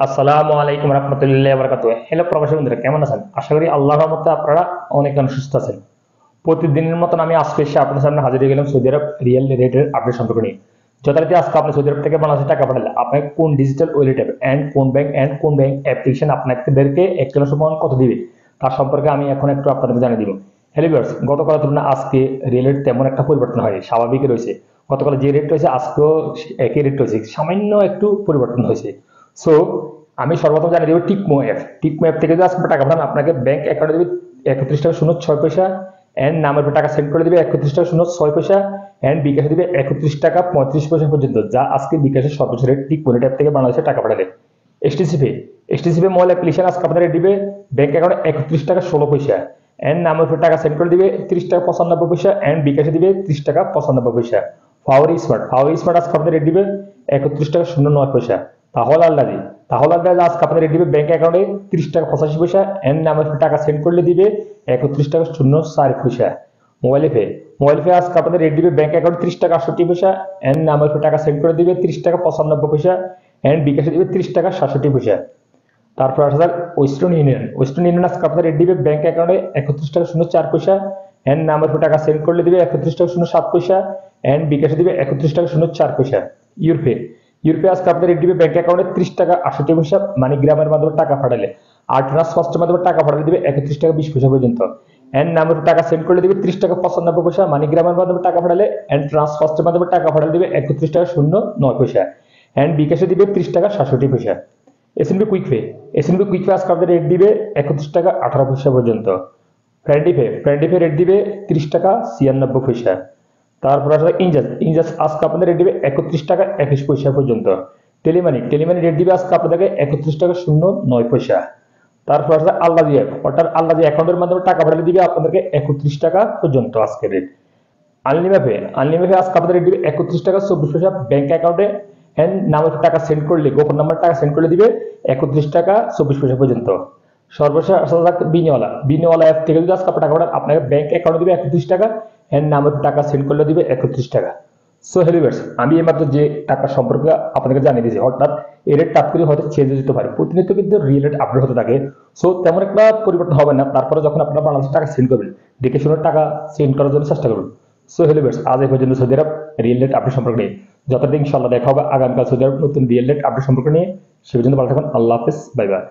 আসসালামু আলাইকুম রহমতুল্লাহ বরকাত। হ্যালো প্রবাসী বন্ধুরা, কেমন আছেন? আশা করি আল্লাহর রহমতে আপনারা অনেক সুস্থ আছেন। প্রতিদিনের মতন আমি আজকে এসে আপনার সামনে হাজির হয়ে গেলাম সৌদি আরব রিয়েল রেটের আপডেট সম্পর্কে নিয়ে। যথারীতি আজকে আপনি সৌদি আরব থেকে বাংলাদেশে টাকা পাঠালে আপনাকে কোন ডিজিটাল ওয়ালেট অ্যাপ এন্ড কোন ব্যাংক অ্যাপ্লিকেশন আপনাদেরকে একচল্লিশ সমান কত দিবে তার সম্পর্কে আমি এখন একটু আপনাদের জানিয়ে দিব। হ্যালো ভিউয়ার্স, গতকালের তুলনায় আজকে রিয়েল রেট তেমন একটা পরিবর্তন হয়নি, স্বাভাবিক রয়েছে। গতকাল যে রেট রয়েছে আজকেও একই রেট রয়েছে, সামান্য একটু পরিবর্তন হয়েছে। সো আমি সর্বপ্রথম জানিয়ে দেবো টিকমো অ্যাপ থেকে যদি আজকে টাকা পাঠান আপনাকে ব্যাংক অ্যাকাউন্টে দেবে 31 টাকা 06 পয়সা, এন্ড নামের উপর টাকা সেন্ড করে দেবে 31 টাকা 06 পয়সা, এন্ড বিকাশে দেবে 31 টাকা 35 পয়সা পর্যন্ত, যা আজকে বিকাশের সর্বোচ্চ রেট টিকমো অ্যাপ থেকে বাংলাদেশে টাকা পাঠালে। এসটিসি পে মোবাইল অ্যাপ্লিকেশন আজকে আপনাদের দিবে ব্যাংক অ্যাকাউন্টে 31 টাকা 16 পয়সা, এন্ড নামের উপর টাকা সেন্ড করে দিবে 30 টাকা 95 পয়সা, এন্ড বিকাশে দিবে 30 টাকা 95 পয়সা। ফাওয়ারি স্মার্ট আজকে আপনাদের দিবে 31 টাকা 09 পয়সা। তাহলে আল্লাহ আজকে আপনাদের দিবে ব্যাংক অ্যাকাউন্টে 30 টাকা 85 পয়সা, এন্ড নামের টাকা সেন্ড করলে দিবে 31 টাকা 04 পয়সা। মোবাইল পে আজকে আপনাদের রেট দিবে ব্যাংক অ্যাকাউন্টে 30 টাকা 68 পয়সা, এন্ড নামের টাকা সেন্ড করে দিবে 30 টাকা 95 পয়সা, এন্ড বিকাশে দিবে 30 টাকা 67 পয়সা। তারপর আসা যাক ওয়েস্টার্ন ইউনিয়ন আজকে আপনাদের রেট দিবে ব্যাংক অ্যাকাউন্টে 31 টাকা 04 পয়সা, এন্ড নামের টাকা সেন্ড করলে দিবে 31 টাকা 07 পয়সা, এন্ড বিকাশে দিবে 31 টাকা 04 পয়সা। ইউরপে ইউরোপে আজকে আপনাদের রেট দিবে ব্যাংক অ্যাকাউন্টে 30 টাকা 68 পয়সা মানিগ্রামের মাধ্যমে টাকা পাঠালে, আর ট্রান্সফার্স্টের মাধ্যমে টাকা পাঠালে দিবে 31 টাকা 20 পয়সা পর্যন্ত, এন্ড নামের টাকা সেন্ড করলে দিবে 30 টাকা 95 পয়সা মানিগ্রামের মাধ্যমে টাকা পাঠালে, এন্ড ট্রান্সফার্স্টের মাধ্যমে টাকা পাঠালে দিবে 31 টাকা 09 পয়সা, এন্ড বিকাশে দিবে 30 টাকা 67 পয়সা। এসএনবি কুইক পে আজকে আপনাদের রেট দিবে 31 টাকা 18 পয়সা পর্যন্ত। ফ্রেন্ডলি পে রেট দিবে 30 টাকা 96 পয়সা। তারপর আসলে ইনজাস আজকে আপনাদের রেট দিবে 31 টাকা 21 পয়সা পর্যন্ত। টেলিমানি রেট দিবে আজকে আপনাদেরকে 31 টাকা 09 পয়সা। তারপর আসলে আল্লাজি অ্যাপ, অর্থাৎ আল্লাজি অ্যাকাউন্টের মাধ্যমে টাকা পাঠালে দিবে আপনাদেরকে 31 টাকা পর্যন্ত আজকে রেট। আনলিমিপে আজকে আপনাদের রেট দিবে 31 টাকা 24 পয়সা ব্যাংক অ্যাকাউন্টে, এন্ড নামের টাকা সেন্ড করলে গোপন নাম্বার টাকা সেন্ড করলে দিবে 31 টাকা 24 পয়সা পর্যন্ত। সর্বশেষ আসা যাক বিনিওয়ালা অ্যাপ থেকে যদি আজকে টাকা পাঠান আপনাকে ব্যাংক অ্যাকাউন্টে দিবে 31 টাকা, এন্ড নামের টাকা সেন্ড করলে দিবে 31 টাকা। সো হেলিভার্স, আমি এইমাত্র যে টাকা সম্পর্কে আপনাদেরকে জানিয়ে দিয়েছি, অর্থাৎ এর রেট টাপ করে হয়তো চেঞ্জ যেতে পারে, প্রতিনিয়ত কিন্তু রিয়েল রেট আপডেট হতে থাকে। সো তেমন একটা পরিবর্তন হবে না, তারপরে যখন আপনারা বাংলাদেশে টাকা সেন্ড করবেন দেখে শুনে টাকা সেন্ড করার জন্য চেষ্টা করুন। সো হেলিভার্স, আজ এই পর্যন্ত সৌদি আরব রিয়েল রেট আপডেট সম্পর্কে নিয়ে। যতদিন ইনশাল্লাহ দেখা হবে আগামীকাল সৌদি আরব নতুন রিয়েল রেট আপডেট সম্পর্কে নিয়ে। সে পর্যন্ত ভালো থাকুন। আল্লাহ হাফেজ, বাই বাই।